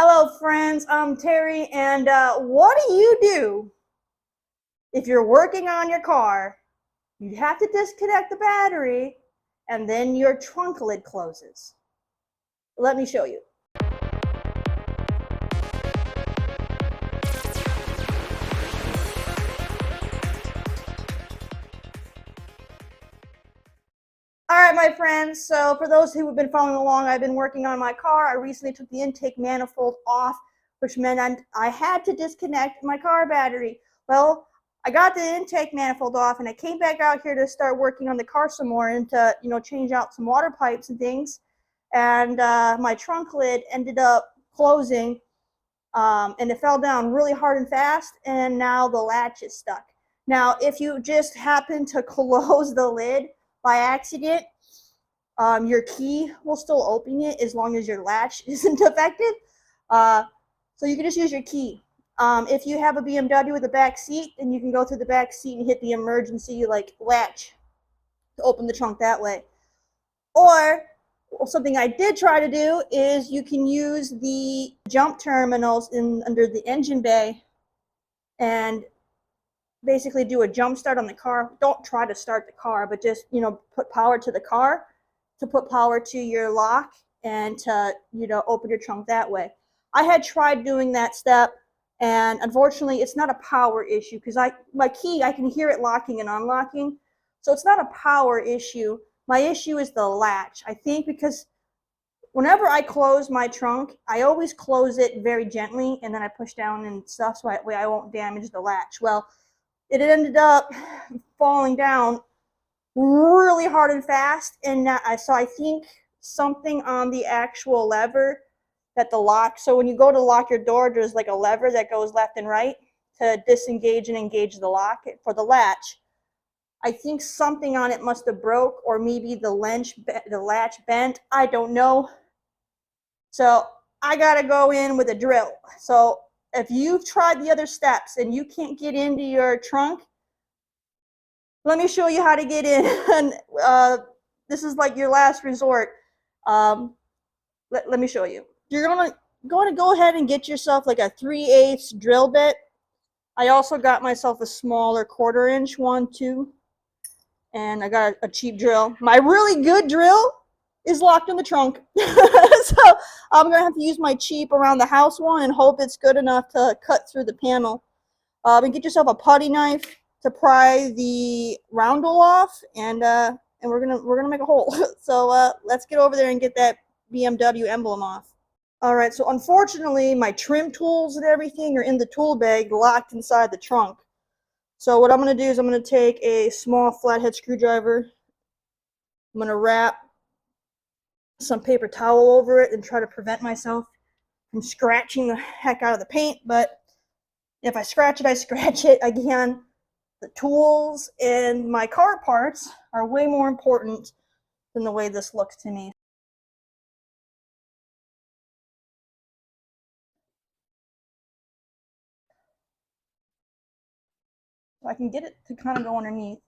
Hello friends, I'm Terry, and what do you do if you're working on your car? You have to disconnect the battery and then your trunk lid closes. Let me show you. Alright my friends, so for those who have been following along, I've been working on my car. I recently took the intake manifold off, which meant I had to disconnect my car battery. Well, I got the intake manifold off and I came back out here to start working on the car some more and to, change out some water pipes and things. And my trunk lid ended up closing and it fell down really hard and fast, and now the latch is stuck. Now, if you just happen to close the lid by accident, your key will still open it as long as your latch isn't affected. So you can just use your key. If you have a BMW with a back seat, then you can go through the back seat and hit the emergency latch to open the trunk that way. Or something I did try to do is you can use the jump terminals under the engine bay and basically do a jump start on the car. Don't try to start the car, but just put power to the car to put power to your lock and to open your trunk that way. I had tried doing that step, and unfortunately it's not a power issue because my key, I can hear it locking and unlocking, so it's not a power issue. My issue is the latch. I think because whenever I close my trunk, I always close it very gently and then I push down and stuff so that way I won't damage the latch. Well, it ended up falling down really hard and fast, and so I think something on the actual lever that the lock, so when you go to lock your door, there's like a lever that goes left and right to disengage and engage the lock for the latch. I think something on it must have broke, or maybe the latch bent. I don't know. So I gotta go in with a drill. So if you've tried the other steps and you can't get into your trunk, let me show you how to get in. And this is like your last resort. Let me show you. You're gonna go ahead and get yourself like a 3/8 drill bit. I also got myself a smaller 1/4 inch one too. And I got a cheap drill. My really good drill is locked in the trunk. So I'm going to have to use my cheap around the house one and hope it's good enough to cut through the panel. And get yourself a putty knife to pry the roundel off, and we're gonna make a hole. So let's get over there and get that BMW emblem off. All right, so unfortunately my trim tools and everything are in the tool bag locked inside the trunk. So what I'm going to do is I'm going to take a small flathead screwdriver. I'm going to wrap some paper towel over it and try to prevent myself from scratching the heck out of the paint. But if I scratch it, I scratch it. Again, the tools and my car parts are way more important than the way this looks to me. So I can get it to kind of go underneath.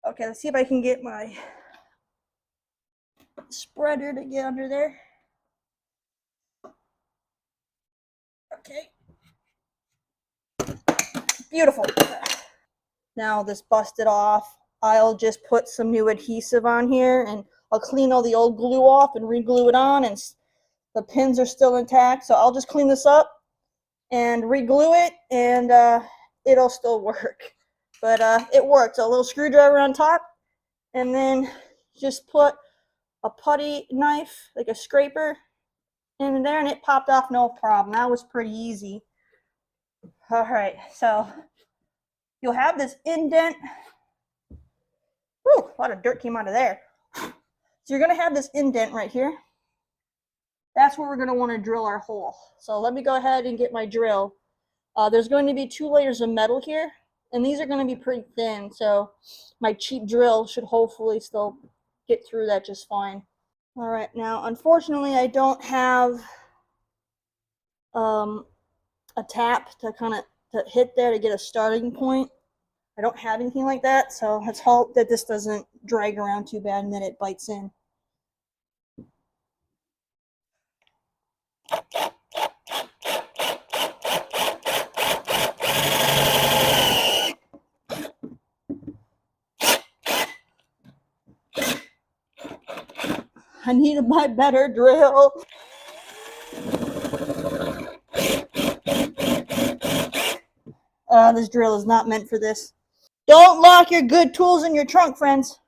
Okay, let's see if I can get my spreader to get under there. Okay. Beautiful. Now this busted off. I'll just put some new adhesive on here and I'll clean all the old glue off and re-glue it on, and the pins are still intact, so I'll just clean this up and re-glue it, and it'll still work. But it works. A little screwdriver on top, and then just put a putty knife, like a scraper, in there, and it popped off no problem. That was pretty easy. All right, so you'll have this indent. Whew, a lot of dirt came out of there. So you're going to have this indent right here. That's where we're going to want to drill our hole. So let me go ahead and get my drill. There's going to be 2 layers of metal here, and these are going to be pretty thin, so my cheap drill should hopefully still get through that just fine. All right, now unfortunately I don't have a tap to kind of hit there to get a starting point. I don't have anything like that, so let's hope that this doesn't drag around too bad and then it bites in. I need my better drill. This drill is not meant for this. Don't lock your good tools in your trunk, friends.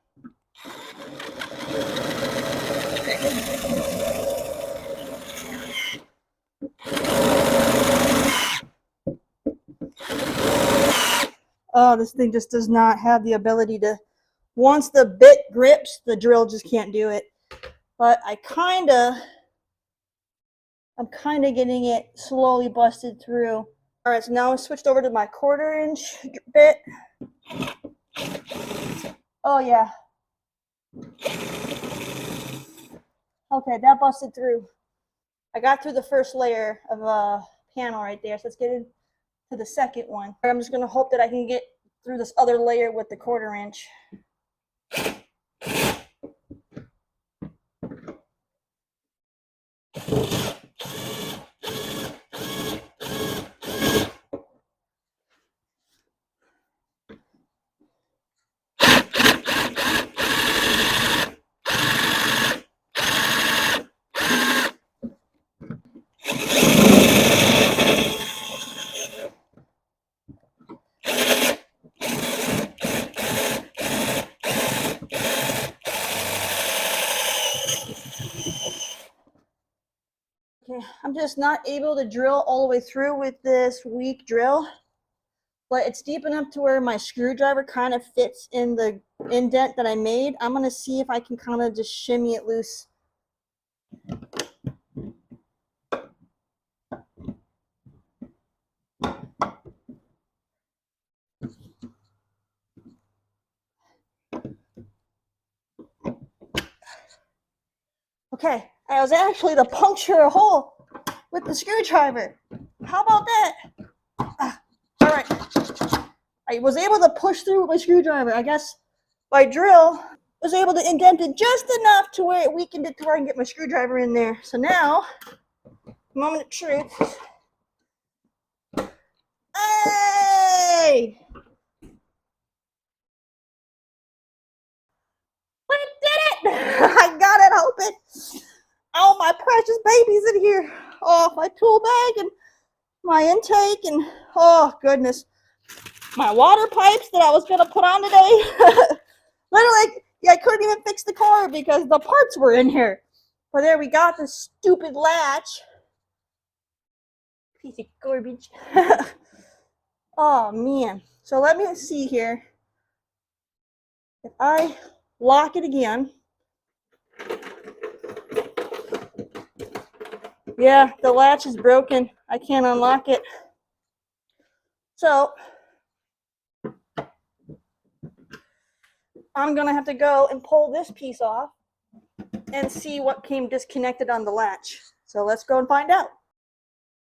Oh, this thing just does not have the ability to, once the bit grips, the drill just can't do it. But I'm kind of getting it slowly busted through. All right, so now I switched over to my 1/4 inch bit. Oh yeah. Okay, that busted through. I got through the first layer of panel right there, so let's get into the second one. I'm just gonna hope that I can get through this other layer with the 1/4 inch. Okay, I'm just not able to drill all the way through with this weak drill, but it's deep enough to where my screwdriver kind of fits in the indent that I made. I'm gonna see if I can kind of just shimmy it loose. Okay, I was actually to puncture a hole with the screwdriver. How about that? All right, I was able to push through with my screwdriver. I guess my drill was able to indent it just enough to where it weakened it to where I can get my screwdriver in there. So now, moment of truth. Hey! We did it! I got it open. Oh, my precious baby's in here. Oh, my tool bag and my intake and oh goodness, my water pipes that I was gonna put on today. Literally, yeah, I couldn't even fix the car because the parts were in here. But there we got this stupid latch. Piece of garbage. Oh man. So let me see here. If I lock it again. Yeah, the latch is broken. I can't unlock it. So I'm gonna have to go and pull this piece off and see what came disconnected on the latch. So let's go and find out.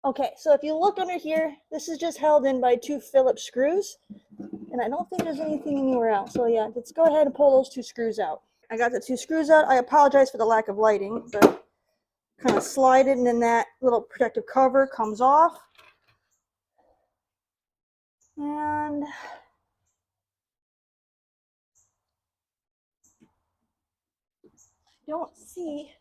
Okay, so if you look under here, this is just held in by 2 Phillips screws. And I don't think there's anything anywhere else. So yeah, let's go ahead and pull those 2 screws out. I got the 2 screws out. I apologize for the lack of lighting, but kind of slide it and then that little protective cover comes off. And I don't see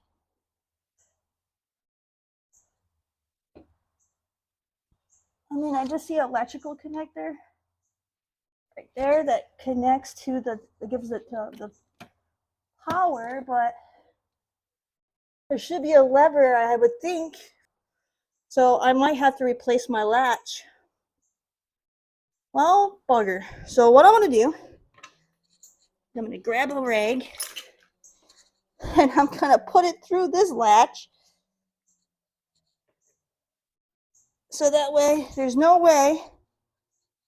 I just see an electrical connector right there that connects to that gives it the power, but there should be a lever, I would think. So I might have to replace my latch. Well, bugger. So what I'm gonna do, I'm gonna grab a rag and I'm gonna put it through this latch. So that way, there's no way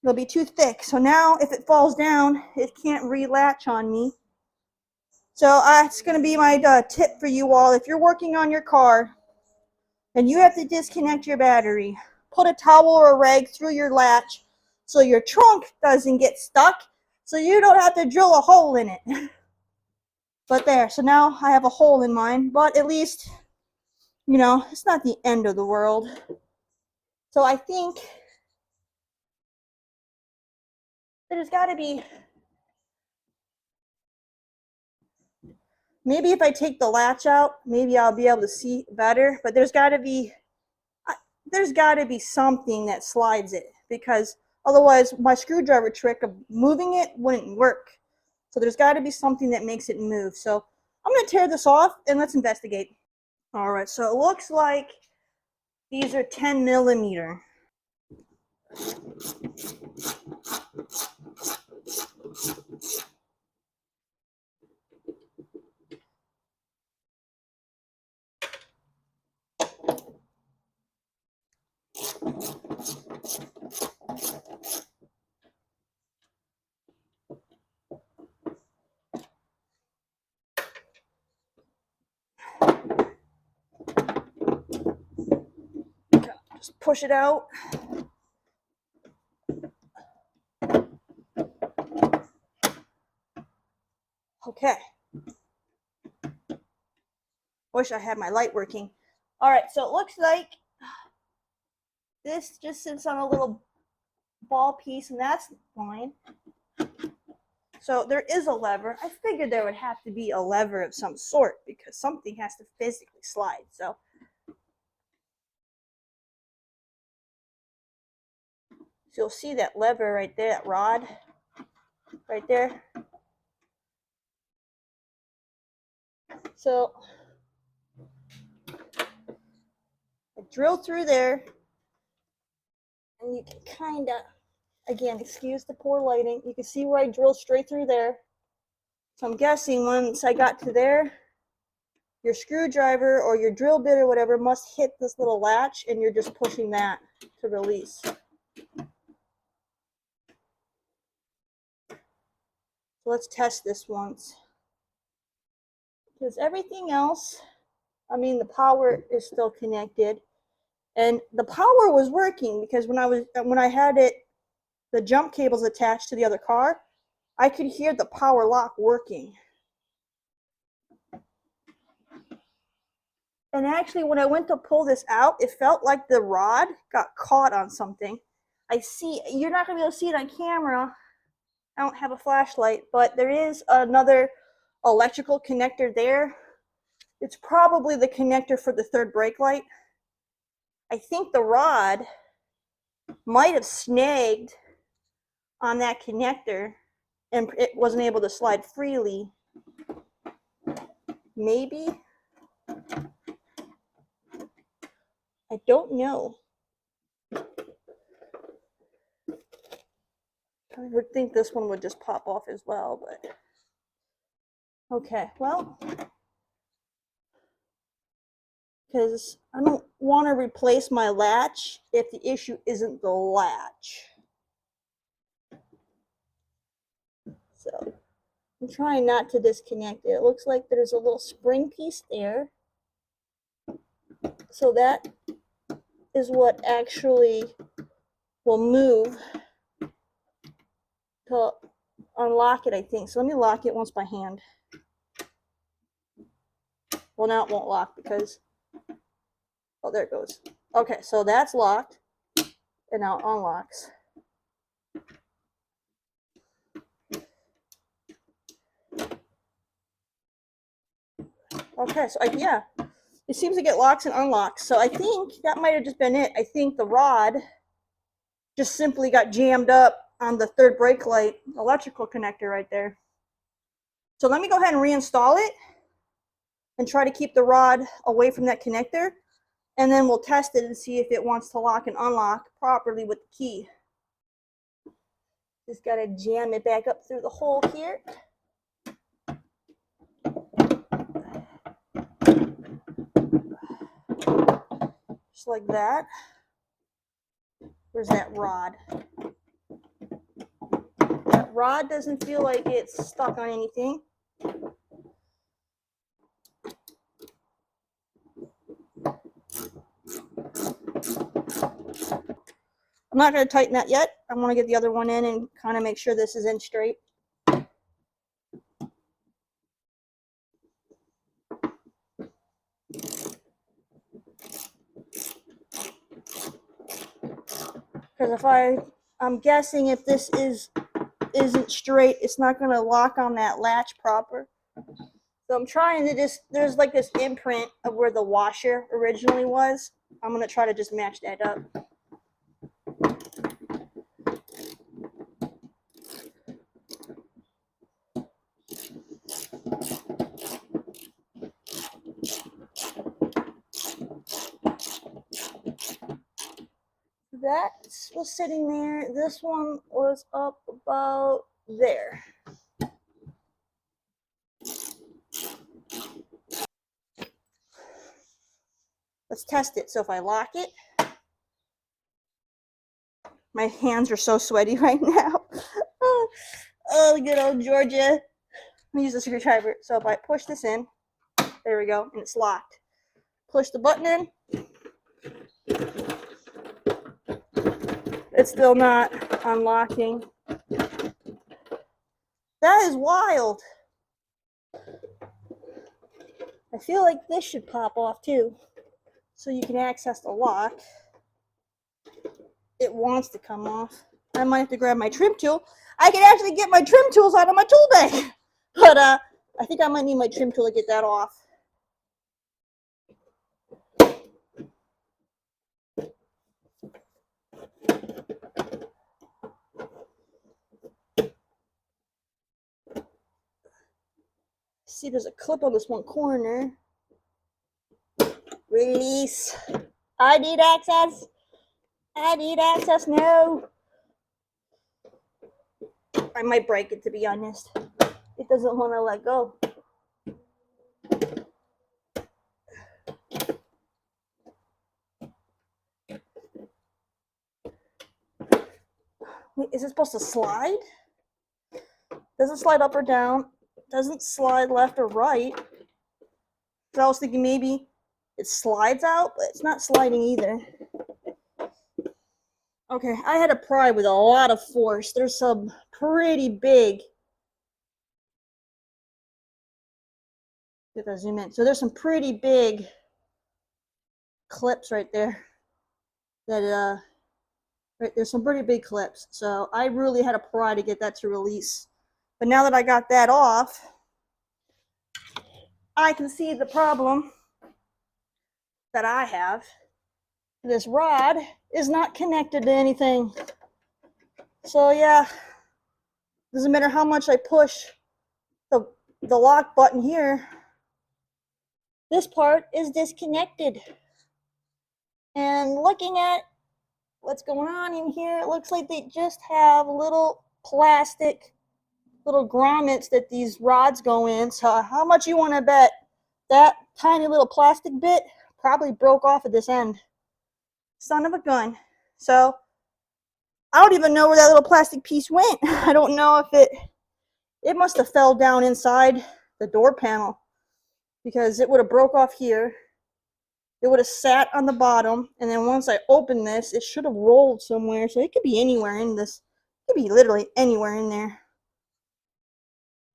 it'll be too thick. So now if it falls down, it can't re-latch on me. So that's going to be my tip for you all. If you're working on your car and you have to disconnect your battery, put a towel or a rag through your latch so your trunk doesn't get stuck, so you don't have to drill a hole in it. But there, so now I have a hole in mine, but at least, it's not the end of the world. So I think there's got to be Maybe if I take the latch out, maybe I'll be able to see better, but there's got to be something that slides it, because otherwise my screwdriver trick of moving it wouldn't work. So there's got to be something that makes it move. So I'm going to tear this off and let's investigate. All right, so it looks like these are 10 millimeter. Just push it out. Okay. Wish I had my light working. All right, so it looks like this just sits on a little ball piece, and that's fine. So there is a lever. I figured there would have to be a lever of some sort because something has to physically slide. So you'll see that lever right there, that rod right there. So I drill through there, and you can kind of, again, excuse the poor lighting, you can see where I drilled straight through there. So I'm guessing once I got to there, your screwdriver or your drill bit or whatever must hit this little latch, and you're just pushing that to release. So let's test this once. Because everything else, I mean, the power is still connected, and the power was working because when I had it, the jump cables attached to the other car, I could hear the power lock working. And actually, when I went to pull this out, it felt like the rod got caught on something. I see, you're not going to be able to see it on camera. I don't have a flashlight, but there is another electrical connector there. It's probably the connector for the third brake light. I think the rod might have snagged on that connector and it wasn't able to slide freely. Maybe. I don't know. I would think this one would just pop off as well, but okay, well, because I don't want to replace my latch if the issue isn't the latch. So I'm trying not to disconnect it. It looks like there's a little spring piece there. So that is what actually will move to unlock it, I think. So let me lock it once by hand. Well, now it won't lock because, oh, there it goes. Okay, so that's locked, and now it unlocks. Okay, so yeah, it seems to get locks and unlocks. So I think that might have just been it. I think the rod just simply got jammed up on the third brake light electrical connector right there. So let me go ahead and reinstall it and try to keep the rod away from that connector, and then we'll test it and see if it wants to lock and unlock properly with the key. Just gotta jam it back up through the hole here. Just like that. Where's that rod? That rod doesn't feel like it's stuck on anything. I'm not going to tighten that yet. I want to get the other one in and kind of make sure this is in straight. Because I'm guessing if this isn't straight, it's not going to lock on that latch proper. So I'm trying to just, there's like this imprint of where the washer originally was. I'm going to try to just match that up. That was sitting there. This one was up about there. Let's test it. So if I lock it, my hands are so sweaty right now. Oh, good old Georgia. Let me use the screwdriver. So if I push this in, there we go, and it's locked. Push the button in. It's still not unlocking. That is wild. I feel like this should pop off too, so you can access the lock. It wants to come off. I might have to grab my trim tool. I can actually get my trim tools out of my tool bag, but I think I might need my trim tool to get that off. See, there's a clip on this one corner. Release. I need access. I need access now. I might break it, to be honest. It doesn't want to let go. Wait, is it supposed to slide? Doesn't slide up or down. Doesn't slide left or right. So I was thinking maybe it slides out, but it's not sliding either. Okay, I had to pry with a lot of force. There's some pretty big. If I zoom in, so there's some pretty big clips right there. That right there's some pretty big clips. So I really had to pry to get that to release. But now that I got that off, I can see the problem that I have. This rod is not connected to anything. So yeah, doesn't matter how much I push the lock button here, this part is disconnected. And looking at what's going on in here, it looks like they just have little plastic, little grommets that these rods go in. So how much you want to bet that tiny little plastic bit probably broke off at this end? Son of a gun. So I don't even know where that little plastic piece went. I don't know if it must have fell down inside the door panel, because it would have broke off here. It would have sat on the bottom, and then once I opened this, it should have rolled somewhere. So it could be anywhere in this. It could be literally anywhere in there.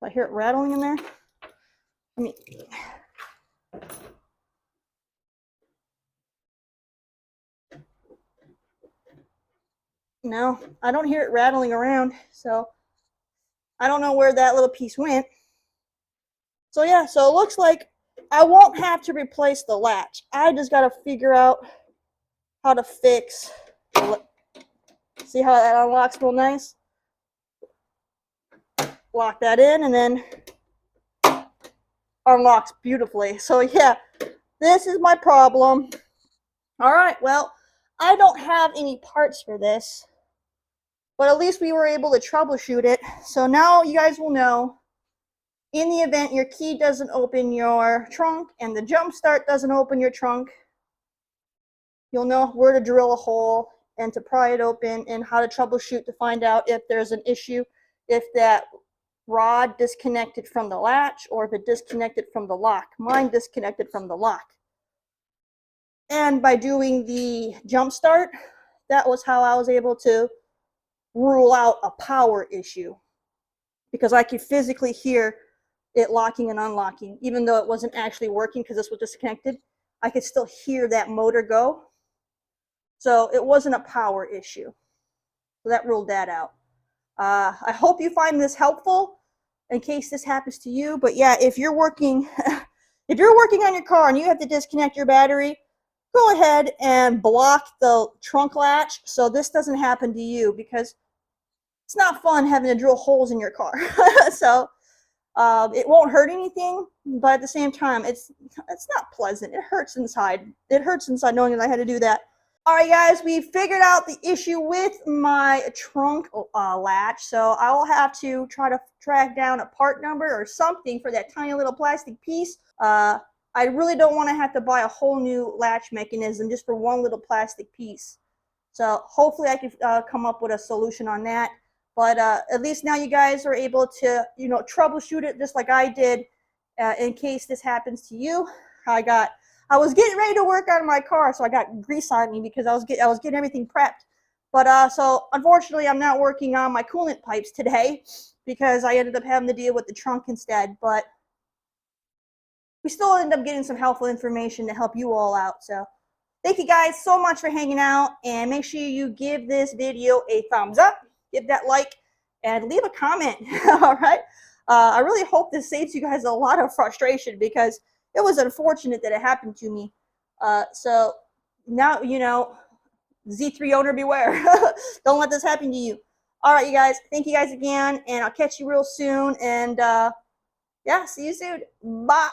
I hear it rattling in there. Let me. No, I don't hear it rattling around, so I don't know where that little piece went. So yeah, so it looks like I won't have to replace the latch. I just got to figure out how to fix. See how that unlocks real nice? Lock that in, and then unlocks beautifully. So yeah, this is my problem. All right, well, I don't have any parts for this, but at least we were able to troubleshoot it. So now you guys will know, in the event your key doesn't open your trunk and the jump start doesn't open your trunk, you'll know where to drill a hole and to pry it open, and how to troubleshoot to find out if there's an issue, if that rod disconnected from the latch or if it disconnected from the lock. Mine disconnected from the lock. And by doing the jump start, that was how I was able to rule out a power issue, because I could physically hear it locking and unlocking. Even though it wasn't actually working because this was disconnected, I could still hear that motor go. So it wasn't a power issue. So that ruled that out. I hope you find this helpful. in case this happens to you. But yeah, if you're working if you're working on your car and you have to disconnect your battery, go ahead and block the trunk latch so this doesn't happen to you, because it's not fun having to drill holes in your car. So it won't hurt anything, but at the same time, it's not pleasant. It hurts inside. It hurts inside knowing that I had to do that. All right, guys, we figured out the issue with my trunk latch, so I will have to try to track down a part number or something for that tiny little plastic piece. I really don't want to have to buy a whole new latch mechanism just for one little plastic piece. So hopefully I can come up with a solution on that. But at least now you guys are able to, troubleshoot it just like I did in case this happens to you. I was getting ready to work on my car, so I got grease on me because I was getting everything prepped. But so unfortunately, I'm not working on my coolant pipes today because I ended up having to deal with the trunk instead. But we still ended up getting some helpful information to help you all out. So thank you guys so much for hanging out, and make sure you give this video a thumbs up, give that like, and leave a comment. All right. I really hope this saves you guys a lot of frustration because it was unfortunate that it happened to me. So now, Z3 owner beware. Don't let this happen to you. All right, you guys. Thank you guys again, and I'll catch you real soon. And yeah, see you soon. Bye.